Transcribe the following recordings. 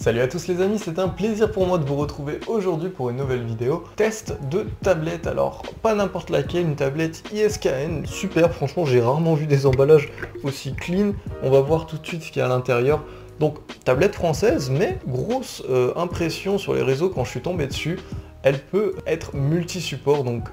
Salut à tous les amis, c'est un plaisir pour moi de vous retrouver aujourd'hui pour une nouvelle vidéo. Test de tablette, alors pas n'importe laquelle, une tablette ISKN, super, franchement j'ai rarement vu des emballages aussi clean. On va voir tout de suite ce qu'il y a à l'intérieur. Donc tablette française, mais grosse impression sur les réseaux quand je suis tombé dessus. Elle peut être multi-support, donc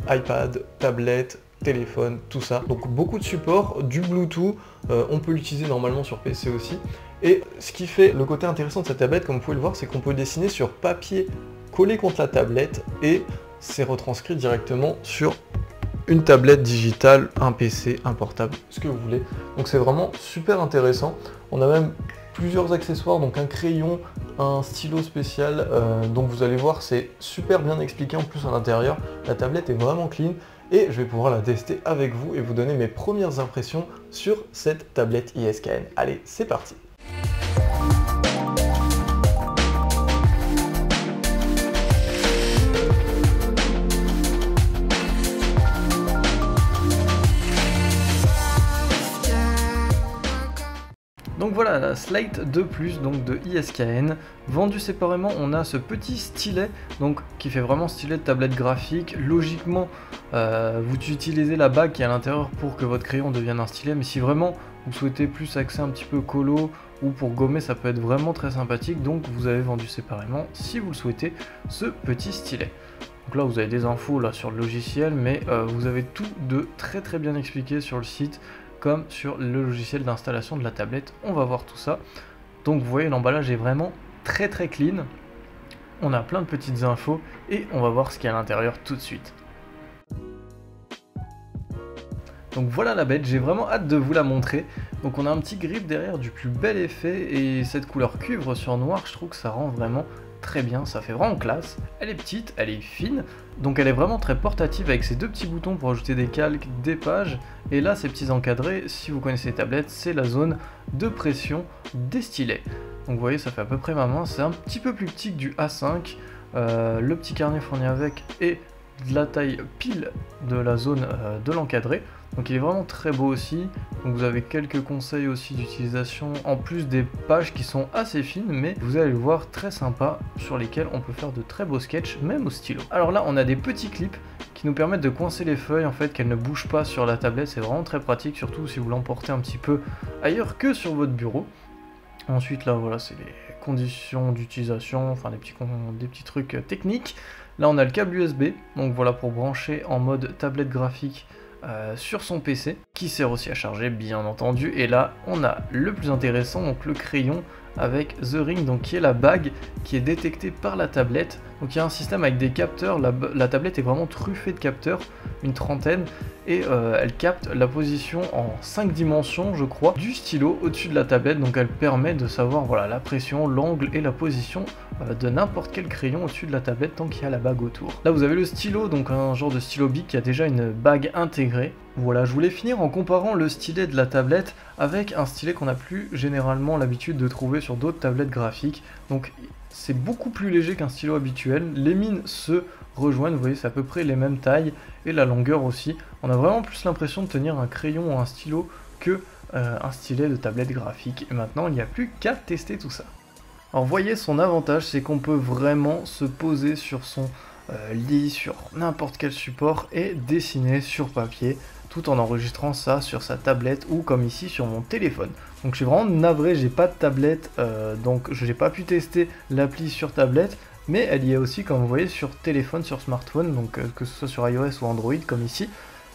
iPad, tablette, téléphone, tout ça. Donc beaucoup de supports, du Bluetooth, on peut l'utiliser normalement sur PC aussi. Et ce qui fait le côté intéressant de cette tablette, comme vous pouvez le voir, c'est qu'on peut dessiner sur papier collé contre la tablette et c'est retranscrit directement sur une tablette digitale, un PC, un portable, ce que vous voulez. Donc c'est vraiment super intéressant. On a même plusieurs accessoires, donc un crayon, un stylo spécial, donc vous allez voir, c'est super bien expliqué en plus à l'intérieur. La tablette est vraiment clean et je vais pouvoir la tester avec vous et vous donner mes premières impressions sur cette tablette ISKN. Allez, c'est parti! Donc voilà la Slate 2 Plus donc de ISKN. Vendu séparément, on a ce petit stylet donc qui fait vraiment stylet de tablette graphique. Logiquement, vous utilisez la bague qui est à l'intérieur pour que votre crayon devienne un stylet, mais si vraiment vous souhaitez plus axer un petit peu colo ou pour gommer, ça peut être vraiment très sympathique. Donc vous avez vendu séparément, si vous le souhaitez, ce petit stylet. Donc là vous avez des infos là sur le logiciel, mais vous avez tout de très bien expliqué sur le site, comme sur le logiciel d'installation de la tablette. On va voir tout ça. Donc vous voyez, l'emballage est vraiment très clean. On a plein de petites infos et on va voir ce qu'il y a à l'intérieur tout de suite. Donc voilà la bête, j'ai vraiment hâte de vous la montrer. Donc on a un petit grip derrière du plus bel effet et cette couleur cuivre sur noir, je trouve que ça rend vraiment très bien, ça fait vraiment classe. Elle est petite, elle est fine, donc elle est vraiment très portative avec ces deux petits boutons pour ajouter des calques, des pages. Et là, ces petits encadrés, si vous connaissez les tablettes, c'est la zone de pression des stylets. Donc vous voyez, ça fait à peu près ma main, c'est un petit peu plus petit que du A5. Le petit carnet fourni avec est de la taille pile de la zone de l'encadré. Donc il est vraiment très beau aussi. Donc vous avez quelques conseils aussi d'utilisation en plus des pages qui sont assez fines, mais vous allez le voir, très sympa, sur lesquels on peut faire de très beaux sketchs même au stylo. Alors là on a des petits clips qui nous permettent de coincer les feuilles en fait, qu'elles ne bougent pas sur la tablette. C'est vraiment très pratique, surtout si vous l'emportez un petit peu ailleurs que sur votre bureau. Ensuite là voilà, c'est les conditions d'utilisation, enfin des petits trucs techniques. Là on a le câble USB, donc voilà, pour brancher en mode tablette graphique sur son PC, qui sert aussi à charger bien entendu. Et là on a le plus intéressant, donc le crayon avec The Ring, donc qui est la bague qui est détectée par la tablette. Donc il y a un système avec des capteurs, la tablette est vraiment truffée de capteurs, une trentaine, et elle capte la position en 5 dimensions je crois du stylo au-dessus de la tablette. Donc elle permet de savoir voilà la pression, l'angle et la position de n'importe quel crayon au-dessus de la tablette tant qu'il y a la bague autour. Là vous avez le stylo, donc un genre de stylo bic qui a déjà une bague intégrée. Voilà, je voulais finir en comparant le stylet de la tablette avec un stylet qu'on a plus généralement l'habitude de trouver sur d'autres tablettes graphiques. Donc c'est beaucoup plus léger qu'un stylo habituel, les mines se rejoignent, vous voyez c'est à peu près les mêmes tailles et la longueur aussi. On a vraiment plus l'impression de tenir un crayon ou un stylo que un stylet de tablette graphique. Et maintenant il n'y a plus qu'à tester tout ça. Alors voyez, son avantage c'est qu'on peut vraiment se poser sur son lit, sur n'importe quel support et dessiner sur papier tout en enregistrant ça sur sa tablette ou comme ici sur mon téléphone. Donc je suis vraiment navré, j'ai pas de tablette, donc je n'ai pas pu tester l'appli sur tablette, mais elle y est aussi comme vous voyez sur téléphone, sur smartphone, donc que ce soit sur iOS ou Android comme ici.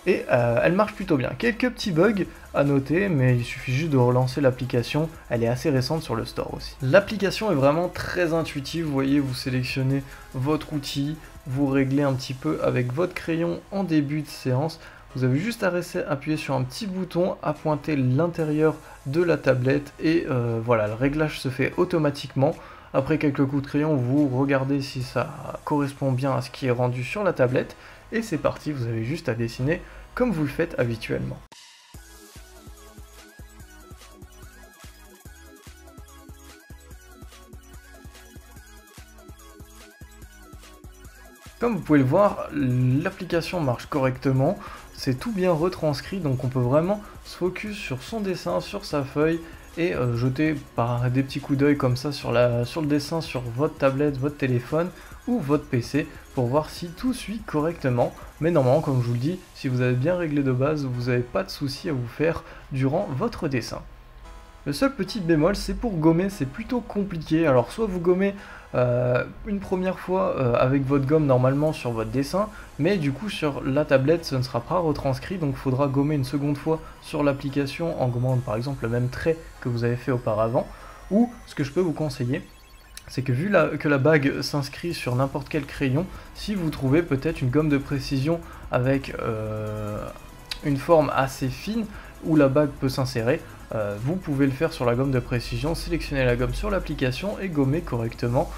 Et elle marche plutôt bien. Quelques petits bugs à noter, mais il suffit juste de relancer l'application, elle est assez récente sur le store aussi. L'application est vraiment très intuitive, vous voyez, vous sélectionnez votre outil, vous réglez un petit peu avec votre crayon en début de séance. Vous avez juste à appuyer sur un petit bouton, à pointer l'intérieur de la tablette et voilà, le réglage se fait automatiquement. Après quelques coups de crayon, vous regardez si ça correspond bien à ce qui est rendu sur la tablette et c'est parti, vous avez juste à dessiner comme vous le faites habituellement. Comme vous pouvez le voir, l'application marche correctement, c'est tout bien retranscrit, donc on peut vraiment se focus sur son dessin, sur sa feuille et jeter par des petits coups d'œil comme ça sur le dessin sur votre tablette, votre téléphone ou votre PC pour voir si tout suit correctement. Mais normalement, comme je vous le dis, si vous avez bien réglé de base, vous n'avez pas de soucis à vous faire durant votre dessin. Le seul petit bémol, c'est pour gommer, c'est plutôt compliqué. Alors soit vous gommez une première fois avec votre gomme normalement sur votre dessin, mais du coup sur la tablette ce ne sera pas retranscrit, donc il faudra gommer une seconde fois sur l'application en gommant par exemple le même trait que vous avez fait auparavant. Ou ce que je peux vous conseiller, c'est que vu que la bague s'inscrit sur n'importe quel crayon, si vous trouvez peut-être une gomme de précision avec une forme assez fine où la bague peut s'insérer, vous pouvez le faire sur la gomme de précision, sélectionner la gomme sur l'application et gommer correctement.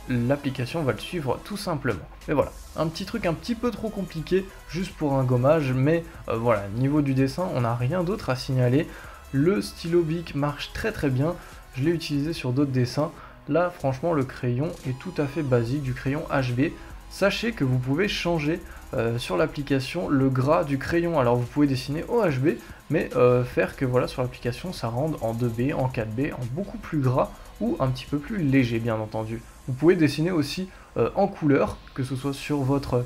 L'application va le suivre tout simplement. Mais voilà, un petit truc un petit peu trop compliqué juste pour un gommage, mais voilà, niveau du dessin, on n'a rien d'autre à signaler. Le stylo Bic marche très bien, je l'ai utilisé sur d'autres dessins. Là, franchement, le crayon est tout à fait basique, du crayon HB. Sachez que vous pouvez changer sur l'application le gras du crayon. Alors vous pouvez dessiner au HB, mais faire que voilà sur l'application ça rende en 2B, en 4B, en beaucoup plus gras ou un petit peu plus léger bien entendu. Vous pouvez dessiner aussi en couleur, que ce soit sur votre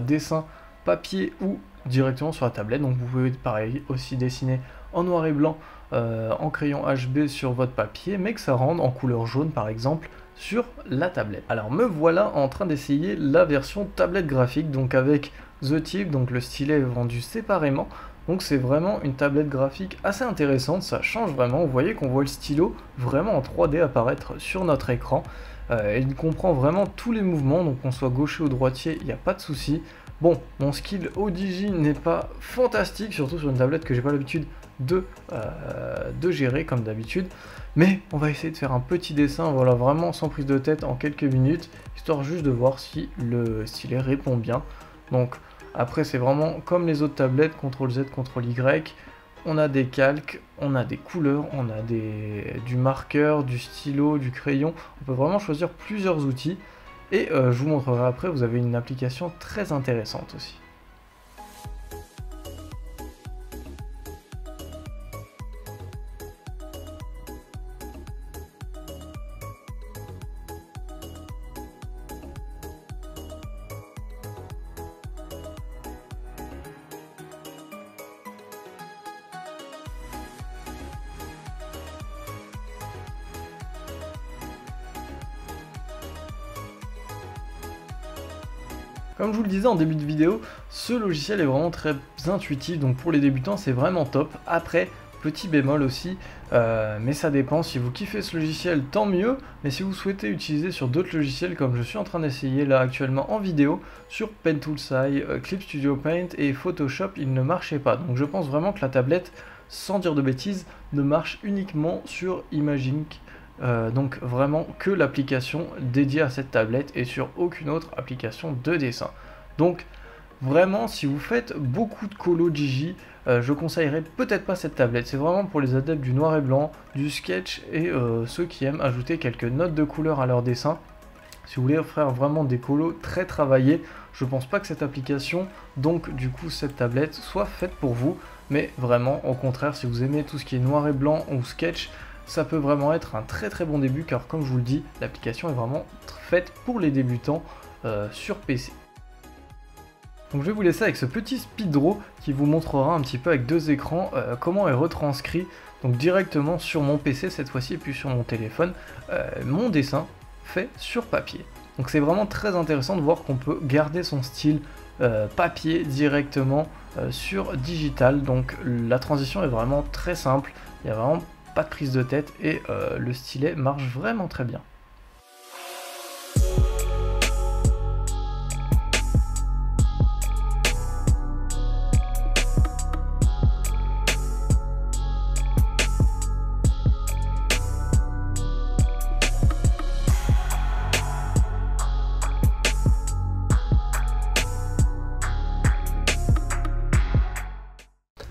dessin papier ou directement sur la tablette. Donc vous pouvez pareil aussi dessiner en noir et blanc en crayon HB sur votre papier, mais que ça rende en couleur jaune par exemple sur la tablette. Alors me voilà en train d'essayer la version tablette graphique, donc avec The Tip, donc le stylet est vendu séparément. Donc c'est vraiment une tablette graphique assez intéressante, ça change vraiment. Vous voyez qu'on voit le stylo vraiment en 3D apparaître sur notre écran. Il comprend vraiment tous les mouvements, donc qu'on soit gaucher ou droitier, il n'y a pas de souci. Bon, mon skill ODJ n'est pas fantastique, surtout sur une tablette que j'ai pas l'habitude de gérer comme d'habitude. Mais on va essayer de faire un petit dessin, voilà, vraiment sans prise de tête en quelques minutes, histoire juste de voir si le stylet répond bien. Donc après c'est vraiment comme les autres tablettes, CTRL-Z, CTRL-Y, on a des calques, on a des couleurs, on a du marqueur, du stylo, du crayon, on peut vraiment choisir plusieurs outils. Et je vous montrerai après, vous avez une application très intéressante aussi. Comme je vous le disais en début de vidéo, ce logiciel est vraiment très intuitif, donc pour les débutants c'est vraiment top. Après, petit bémol aussi, mais ça dépend, si vous kiffez ce logiciel tant mieux, mais si vous souhaitez utiliser sur d'autres logiciels comme je suis en train d'essayer là actuellement en vidéo, sur PenToolsai, Clip Studio Paint et Photoshop, il ne marchait pas. Donc je pense vraiment que la tablette, sans dire de bêtises, ne marche uniquement sur Imaginext. Donc vraiment que l'application dédiée à cette tablette et sur aucune autre application de dessin. Donc vraiment si vous faites beaucoup de colo Gigi, je conseillerais peut-être pas cette tablette. C'est vraiment pour les adeptes du noir et blanc, du sketch et ceux qui aiment ajouter quelques notes de couleur à leur dessin. Si vous voulez faire vraiment des colos très travaillés, je pense pas que cette application, donc du coup cette tablette, soit faite pour vous. Mais vraiment au contraire, si vous aimez tout ce qui est noir et blanc ou sketch, ça peut vraiment être un très bon début, car comme je vous le dis, l'application est vraiment faite pour les débutants sur PC. Donc je vais vous laisser avec ce petit speed draw qui vous montrera un petit peu avec deux écrans comment est retranscrit donc directement sur mon PC cette fois-ci et puis sur mon téléphone mon dessin fait sur papier. Donc c'est vraiment très intéressant de voir qu'on peut garder son style papier directement sur digital. Donc la transition est vraiment très simple, il y a vraiment pas de prise de tête et le stylet marche vraiment très bien.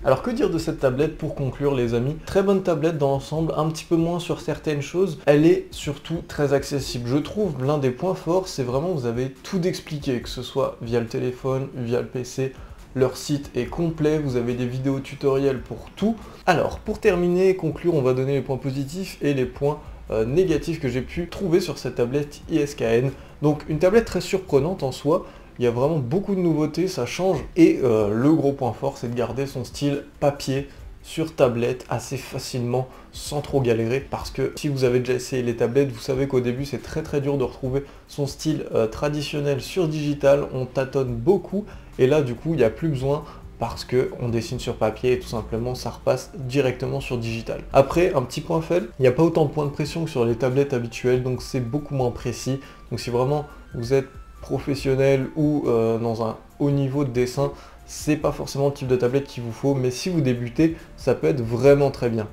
Alors que dire de cette tablette pour conclure les amis? Très bonne tablette dans l'ensemble, un petit peu moins sur certaines choses. Elle est surtout très accessible. Je trouve l'un des points forts, c'est vraiment vous avez tout d'expliqué, que ce soit via le téléphone, via le PC, leur site est complet, vous avez des vidéos tutoriels pour tout. Alors, pour terminer et conclure, on va donner les points positifs et les points négatifs que j'ai pu trouver sur cette tablette ISKN. Donc une tablette très surprenante en soi, il y a vraiment beaucoup de nouveautés, ça change, et le gros point fort c'est de garder son style papier sur tablette assez facilement sans trop galérer, parce que si vous avez déjà essayé les tablettes, vous savez qu'au début c'est très dur de retrouver son style traditionnel sur digital, on tâtonne beaucoup, et là du coup il n'y a plus besoin, parce qu'on dessine sur papier et tout simplement ça repasse directement sur digital. Après, un petit point faible, il n'y a pas autant de points de pression que sur les tablettes habituelles, donc c'est beaucoup moins précis. Donc si vraiment vous êtes professionnel ou dans un haut niveau de dessin, c'est pas forcément le type de tablette qu'il vous faut, mais si vous débutez, ça peut être vraiment très bien.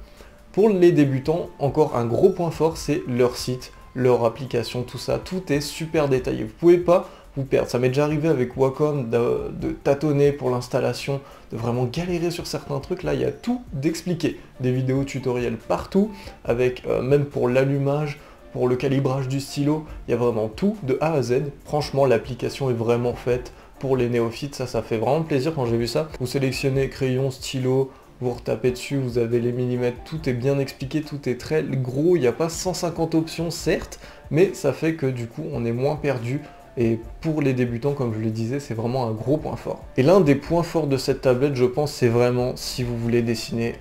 Pour les débutants, encore un gros point fort, c'est leur site, leur application, tout ça, tout est super détaillé. Vous pouvez pas vous perdre. Ça m'est déjà arrivé avec Wacom de tâtonner pour l'installation, de vraiment galérer sur certains trucs. Là, il y a tout d'expliqué. Des vidéos tutoriels partout, avec même pour l'allumage, pour le calibrage du stylo, il y a vraiment tout de A à Z. Franchement, l'application est vraiment faite pour les néophytes. Ça fait vraiment plaisir quand j'ai vu ça. Vous sélectionnez crayon, stylo, vous retapez dessus, vous avez les millimètres, tout est bien expliqué, tout est très gros. Il n'y a pas 150 options, certes, mais ça fait que du coup, on est moins perdu. Et pour les débutants, comme je le disais, c'est vraiment un gros point fort. Et l'un des points forts de cette tablette, je pense, c'est vraiment si vous voulez dessiner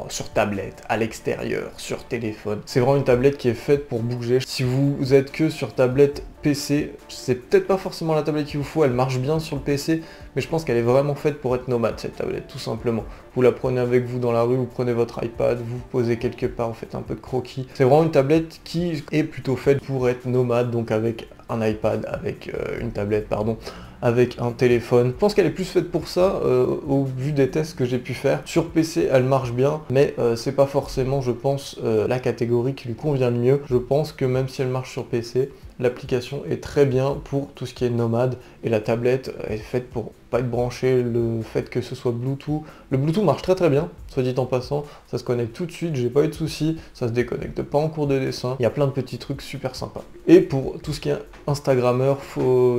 sur tablette, à l'extérieur, sur téléphone. C'est vraiment une tablette qui est faite pour bouger. Si vous êtes que sur tablette PC, c'est peut-être pas forcément la tablette qu'il vous faut, elle marche bien sur le PC, mais je pense qu'elle est vraiment faite pour être nomade, cette tablette, tout simplement. Vous la prenez avec vous dans la rue, vous prenez votre iPad, vous posez quelque part, vous faites un peu de croquis. C'est vraiment une tablette qui est plutôt faite pour être nomade, donc avec un iPad, avec une tablette, pardon, avec un téléphone. Je pense qu'elle est plus faite pour ça, au vu des tests que j'ai pu faire. Sur PC, elle marche bien, mais c'est pas forcément, je pense, la catégorie qui lui convient le mieux. Je pense que même si elle marche sur PC, l'application est très bien pour tout ce qui est nomade, et la tablette est faite pour pas être branchée, le fait que ce soit Bluetooth. Le Bluetooth marche très bien, soit dit en passant, ça se connecte tout de suite, j'ai pas eu de soucis, ça se déconnecte pas en cours de dessin, il y a plein de petits trucs super sympas. Et pour tout ce qui est Instagrammeur,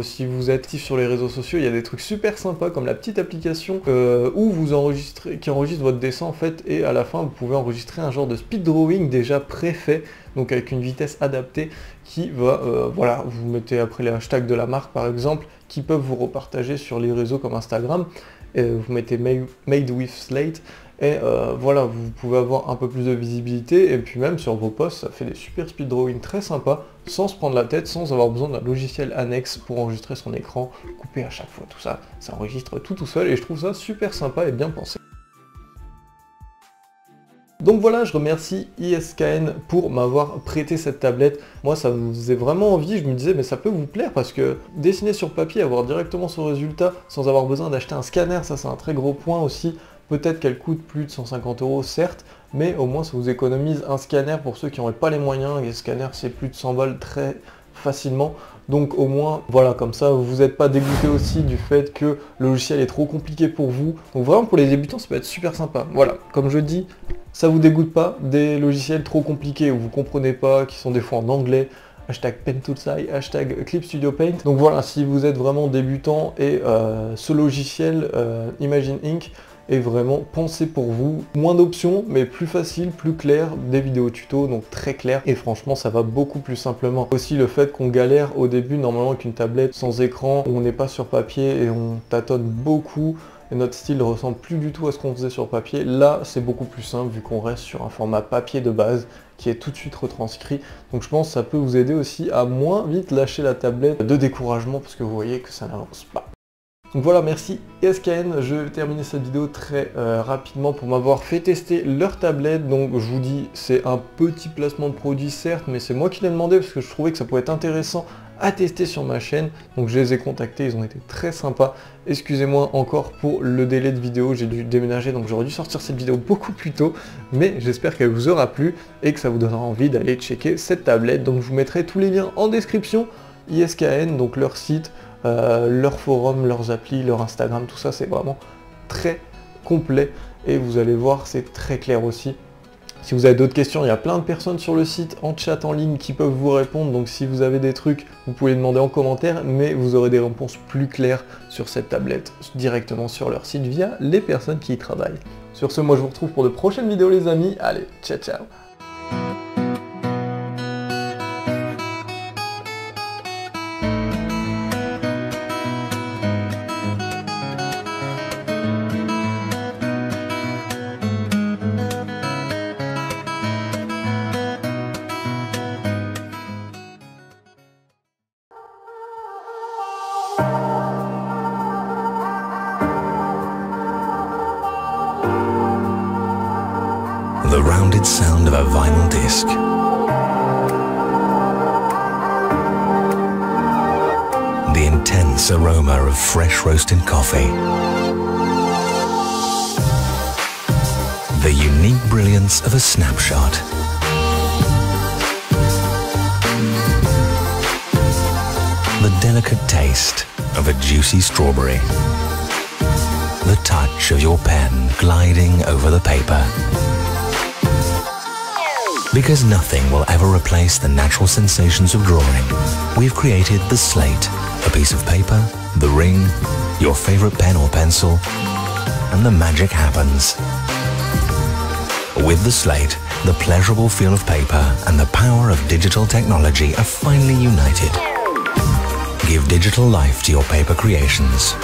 si vous êtes actif sur les réseaux sociaux, il y a des trucs super sympas comme la petite application où vous enregistrez, qui enregistre votre dessin en fait, et à la fin vous pouvez enregistrer un genre de speed drawing déjà préfait, donc avec une vitesse adaptée qui va, voilà, vous mettez après les hashtags de la marque par exemple, qui peuvent vous repartager sur les réseaux comme Instagram, et vous mettez Made with Slate, et voilà, vous pouvez avoir un peu plus de visibilité, et puis même sur vos posts, ça fait des super speed drawing très sympas, sans se prendre la tête, sans avoir besoin d'un logiciel annexe pour enregistrer son écran, couper à chaque fois, tout ça, ça enregistre tout seul, et je trouve ça super sympa et bien pensé. Donc voilà, je remercie ISKN pour m'avoir prêté cette tablette. Moi, ça me faisait vraiment envie, je me disais, mais ça peut vous plaire, parce que dessiner sur papier, avoir directement son résultat, sans avoir besoin d'acheter un scanner, ça c'est un très gros point aussi. Peut-être qu'elle coûte plus de 150 €, certes, mais au moins ça vous économise un scanner pour ceux qui n'auraient pas les moyens. Les scanners, c'est plus de 100 balles très facilement. Donc au moins, voilà, comme ça, vous n'êtes pas dégoûté aussi du fait que le logiciel est trop compliqué pour vous. Donc vraiment, pour les débutants, ça peut être super sympa. Voilà, comme je dis, ça vous dégoûte pas des logiciels trop compliqués où vous comprenez pas, qui sont des fois en anglais, hashtag Pentoolsai, hashtag Clip Studio Paint. Donc voilà, si vous êtes vraiment débutant et ce logiciel, Imagine Ink, est vraiment pensé pour vous. Moins d'options, mais plus facile, plus clair, des vidéos tuto, donc très clair, et franchement ça va beaucoup plus simplement. Aussi le fait qu'on galère au début, normalement avec une tablette sans écran, où on n'est pas sur papier et on tâtonne beaucoup, et notre style ne ressemble plus du tout à ce qu'on faisait sur papier. Là, c'est beaucoup plus simple vu qu'on reste sur un format papier de base qui est tout de suite retranscrit. Donc je pense que ça peut vous aider aussi à moins vite lâcher la tablette de découragement parce que vous voyez que ça n'avance pas. Donc voilà, merci ISKN, je vais terminer cette vidéo très rapidement pour m'avoir fait tester leur tablette. Donc je vous dis, c'est un petit placement de produit certes, mais c'est moi qui l'ai demandé parce que je trouvais que ça pouvait être intéressant à tester sur ma chaîne. Donc je les ai contactés, ils ont été très sympas. Excusez-moi encore pour le délai de vidéo, j'ai dû déménager donc j'aurais dû sortir cette vidéo beaucoup plus tôt, mais j'espère qu'elle vous aura plu et que ça vous donnera envie d'aller checker cette tablette. Donc je vous mettrai tous les liens en description. ISKN, donc leur site, leur forum, leurs applis, leur Instagram, tout ça c'est vraiment très complet et vous allez voir c'est très clair aussi. Si vous avez d'autres questions, il y a plein de personnes sur le site en chat en ligne qui peuvent vous répondre, donc si vous avez des trucs, vous pouvez les demander en commentaire, mais vous aurez des réponses plus claires sur cette tablette directement sur leur site via les personnes qui y travaillent. Sur ce, moi je vous retrouve pour de prochaines vidéos les amis, allez, ciao ciao. The rounded sound of a vinyl disc. The intense aroma of fresh roasted coffee. The unique brilliance of a snapshot. The delicate taste of a juicy strawberry. The touch of your pen gliding over the paper. Because nothing will ever replace the natural sensations of drawing, we've created the slate, a piece of paper, the ring, your favorite pen or pencil, and the magic happens. With the slate, the pleasurable feel of paper and the power of digital technology are finally united. Give digital life to your paper creations.